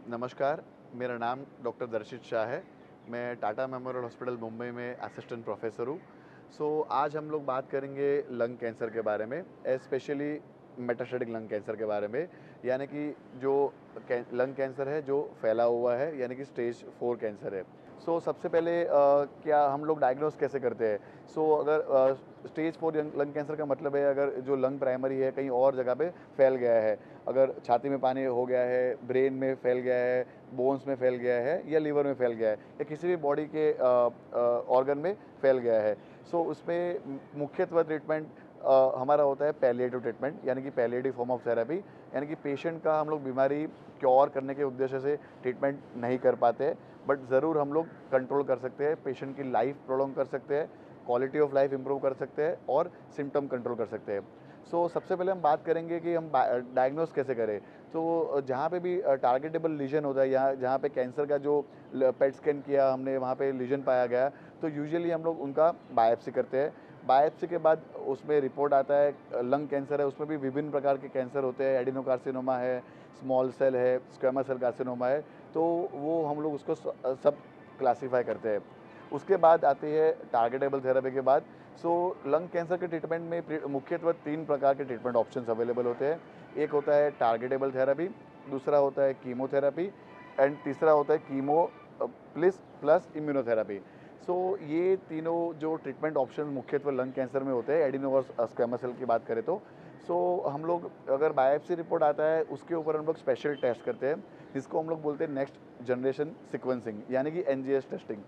नमस्कार, मेरा नाम डॉक्टर दर्शित शाह है। मैं टाटा मेमोरियल हॉस्पिटल मुंबई में असिस्टेंट प्रोफ़ेसर हूँ। आज हम लोग बात करेंगे लंग कैंसर के बारे में, स्पेशली मेटास्टेटिक लंग कैंसर के बारे में, यानी कि जो लंग कैंसर है जो फैला हुआ है, यानी कि स्टेज 4 कैंसर है। सबसे पहले क्या हम लोग डायग्नोस कैसे करते हैं? अगर स्टेज 4 लंग कैंसर का मतलब है अगर जो लंग प्राइमरी है कहीं और जगह पे फैल गया है, अगर छाती में पानी हो गया है, ब्रेन में फैल गया है, बोन्स में फैल गया है या लीवर में फैल गया है या किसी भी बॉडी के ऑर्गन में फैल गया है। उसमें मुख्यतः ट्रीटमेंट हमारा होता है पैलिएटिव ट्रीटमेंट, यानी कि पैलिएटिव फॉर्म ऑफ थेरेपी, यानी कि पेशेंट का हम लोग बीमारी क्योर करने के उद्देश्य से ट्रीटमेंट नहीं कर पाते, बट ज़रूर हम लोग कंट्रोल कर सकते हैं, पेशेंट की लाइफ प्रोलॉन्ग कर सकते हैं, क्वालिटी ऑफ लाइफ इंप्रूव कर सकते हैं और सिम्टम कंट्रोल कर सकते हैं। सबसे पहले हम बात करेंगे कि हम डायग्नोस कैसे करें। जहाँ पे भी टारगेटेबल लीजन होता है, या जहाँ पे कैंसर का जो पेट स्कैन किया हमने वहाँ पे लीजन पाया गया, तो यूजुअली हम लोग उनका बायोप्सी करते हैं। बायोप्सी के बाद उसमें रिपोर्ट आता है लंग कैंसर है, उसमें भी विभिन्न प्रकार के कैंसर होते हैं, एडिनोकार्सिनोमा है, स्मॉल सेल है, स्क्वेमस सेल कार्सिनोमा है, तो वो हम लोग उसको सब क्लासीफाई करते हैं। उसके बाद आती है टारगेटेबल थेरेपी के बाद। लंग कैंसर के ट्रीटमेंट में मुख्यतः 3 प्रकार के ट्रीटमेंट ऑप्शंस अवेलेबल होते हैं। एक होता है टारगेटेबल थेरेपी, दूसरा होता है कीमोथेरेपी एंड तीसरा होता है कीमो प्लस इम्यूनोथेरेपी। ये तीनों जो ट्रीटमेंट ऑप्शन मुख्यतः लंग कैंसर में होते हैं, एडिनो और स्क्वेमस सेल की बात करें तो। हम लोग अगर बायोप्सी रिपोर्ट आता है उसके ऊपर हम लोग स्पेशल टेस्ट करते हैं, जिसको हम लोग बोलते हैं नेक्स्ट जनरेशन सीक्वेंसिंग, यानी कि एनजीएस टेस्टिंग।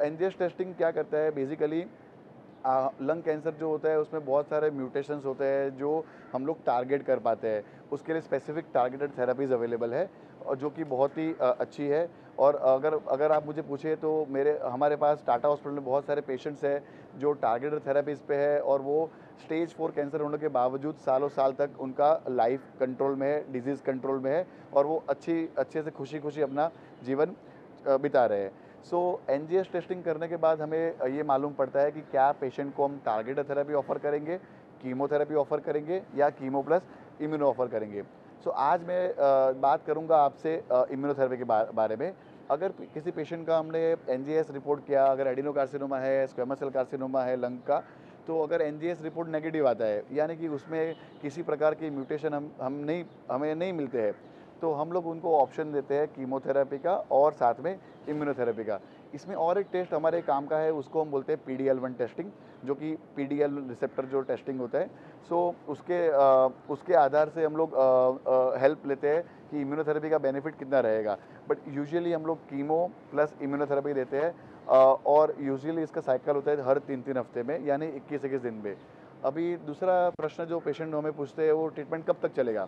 एनजीएस टेस्टिंग क्या करता है बेसिकली, लंग कैंसर जो होता है उसमें बहुत सारे म्यूटेशंस होते हैं जो हम लोग टारगेट कर पाते हैं। उसके लिए स्पेसिफिक टारगेटेड थेरेपीज़ अवेलेबल है और जो कि बहुत ही अच्छी है। और अगर अगर आप मुझे पूछिए तो हमारे पास टाटा हॉस्पिटल में बहुत सारे पेशेंट्स हैं जो टारगेटेड थेरेपीज़ पे है, और वो स्टेज 4 कैंसर होने के बावजूद सालों साल तक उनका लाइफ कंट्रोल में है, डिजीज़ कंट्रोल में है, और वो अच्छे से खुशी-खुशी अपना जीवन बिता रहे हैं। एनजीएस टेस्टिंग करने के बाद हमें ये मालूम पड़ता है कि क्या पेशेंट को हम टारगेटेड थेरेपी ऑफ़र करेंगे, कीमोथेरेपी ऑफ़र करेंगे या कीमो प्लस इम्यूनो ऑफ़र करेंगे। आज मैं बात करूँगा आपसे इम्यूनोथेरेपी के बारे में। अगर किसी पेशेंट का हमने एनजीएस रिपोर्ट किया, अगर एडिनोकार्सिनोमा है, स्क्वेमस सेल कार्सिनोमा है लंग का, तो अगर एनजीएस रिपोर्ट नेगेटिव आता है, यानी कि उसमें किसी प्रकार की म्यूटेशन हमें नहीं मिलते हैं, तो हम लोग उनको ऑप्शन देते हैं कीमोथेरेपी का और साथ में इम्यूनोथेरेपी का। इसमें और एक टेस्ट हमारे काम का है, उसको हम बोलते हैं पीडीएल1 टेस्टिंग, जो कि पीडीएल रिसेप्टर जो टेस्टिंग होता है। उसके आधार से हम लोग हेल्प लेते हैं कि इम्यूनोथेरेपी का बेनिफिट कितना रहेगा। बट यूजुअली हम लोग कीमो प्लस इम्यूनोथेरेपी देते हैं, और यूजुअली इसका साइकिल होता है हर 3-3 हफ्ते में, यानी 21-21 दिन में। अभी दूसरा प्रश्न जो पेशेंट हमें पूछते हैं वो ट्रीटमेंट कब तक चलेगा?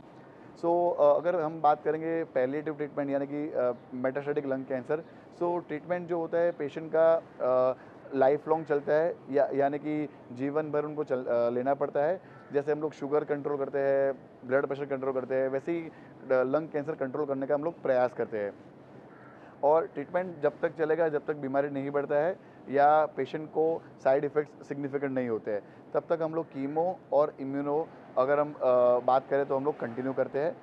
अगर हम बात करेंगे पैलिएटिव ट्रीटमेंट, यानी कि मेटास्टेटिक लंग कैंसर, ट्रीटमेंट जो होता है पेशेंट का लाइफ लॉन्ग चलता है, यानी कि जीवन भर उनको लेना पड़ता है। जैसे हम लोग शुगर कंट्रोल करते हैं, ब्लड प्रेशर कंट्रोल करते हैं, वैसे ही लंग कैंसर कंट्रोल करने का हम लोग प्रयास करते हैं। और ट्रीटमेंट जब तक चलेगा जब तक बीमारी नहीं बढ़ता है या पेशेंट को साइड इफ़ेक्ट्स सिग्निफिकेंट नहीं होते हैं, तब तक हम लोग कीमो और इम्यूनो, अगर हम बात करें तो हम लोग कंटिन्यू करते हैं।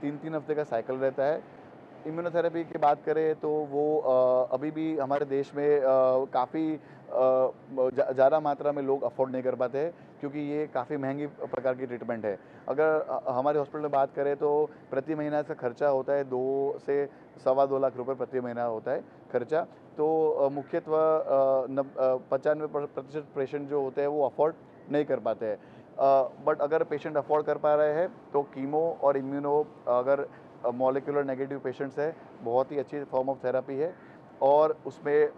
3-3 हफ्ते का साइकिल रहता है। इम्यूनोथेरेपी की बात करें तो वो अभी भी हमारे देश में काफ़ी ज़्यादा मात्रा में लोग अफ़ोर्ड नहीं कर पाते हैं, क्योंकि ये काफ़ी महंगी प्रकार की ट्रीटमेंट है। अगर हमारे हॉस्पिटल में बात करें तो प्रति महीना इसका खर्चा होता है 2 से सवा 2 लाख रुपए प्रति महीना होता है खर्चा। मुख्यतः 95% पेशेंट जो होते हैं वो अफ़ोर्ड नहीं कर पाते हैं। बट अगर पेशेंट अफ़ोर्ड कर पा रहे हैं तो कीमो और इम्यूनो, अगर मॉलिक्यूलर नेगेटिव पेशेंट्स है, बहुत ही अच्छी फॉर्म ऑफ थेरेपी है। और उसमें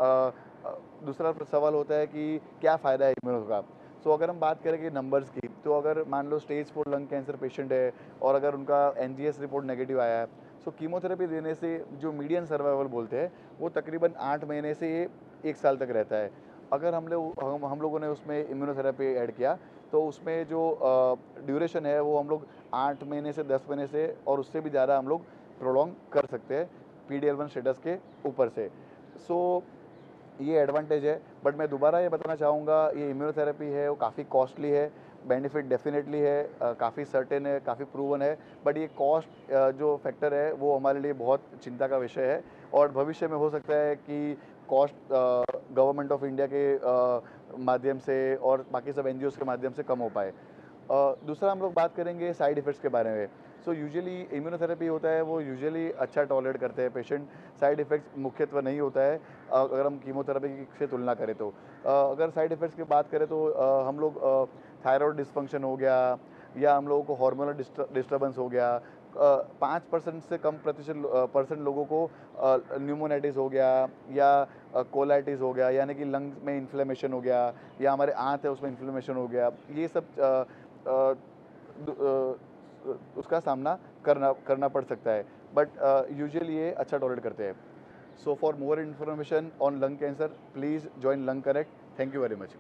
दूसरा सवाल होता है कि क्या फ़ायदा है इम्यूनो का। अगर हम बात करें कि नंबर्स की, तो अगर मान लो स्टेज 4 लंग कैंसर पेशेंट है और अगर उनका एनजीएस रिपोर्ट नेगेटिव आया है, कीमोथेरेपी देने से जो मीडियन सर्वाइवल बोलते हैं वो तकरीबन 8 महीने से 1 साल तक रहता है। अगर हम लोगों ने उसमें इम्यूनोथेरेपी ऐड किया, तो उसमें जो ड्यूरेशन है वो हम लोग 8 महीने से 10 महीने से और उससे भी ज़्यादा हम लोग प्रोलॉन्ग कर सकते हैं पीडीएल1 स्टेटस के ऊपर से। सो ये एडवांटेज है, बट मैं दोबारा ये बताना चाहूँगा, ये इम्यूनोथेरेपी है वो काफ़ी कॉस्टली है, बेनिफिट डेफिनेटली है, काफ़ी सर्टेन है, काफ़ी प्रूवन है, बट ये कॉस्ट जो फैक्टर है वो हमारे लिए बहुत चिंता का विषय है और भविष्य में हो सकता है कि कॉस्ट गवर्नमेंट ऑफ इंडिया के माध्यम से और बाकी सब एनजीओज़ के माध्यम से कम हो पाए। दूसरा हम लोग बात करेंगे साइड इफ़ेक्ट्स के बारे में। सो यूजुअली इम्यूनोथेरेपी होता है वो यूजुअली अच्छा टॉलरेट करते हैं पेशेंट, साइड इफ़ेक्ट्स मुख्यत्व नहीं होता है अगर हम कीमोथेरेपी से तुलना करें तो। अगर साइड इफ़ेक्ट्स की बात करें तो हम लोग थायराइड डिस्फंक्शन हो गया या हम लोगों को हार्मोनल डिस्टर्बेंस हो गया, 5% से कम प्रतिशत परसेंट लोगों को न्यूमोनाइटिस हो गया या कोलाइटिस हो गया, यानी कि लंग्स में इन्फ्लेमेशन हो गया या हमारे आंत है उसमें इन्फ्लेमेशन हो गया, ये सब उसका सामना करना करना पड़ सकता है, बट यूजुअली ये अच्छा टॉलरेट करते हैं। So for more information on lung cancer please join lung connect. Thank you very much.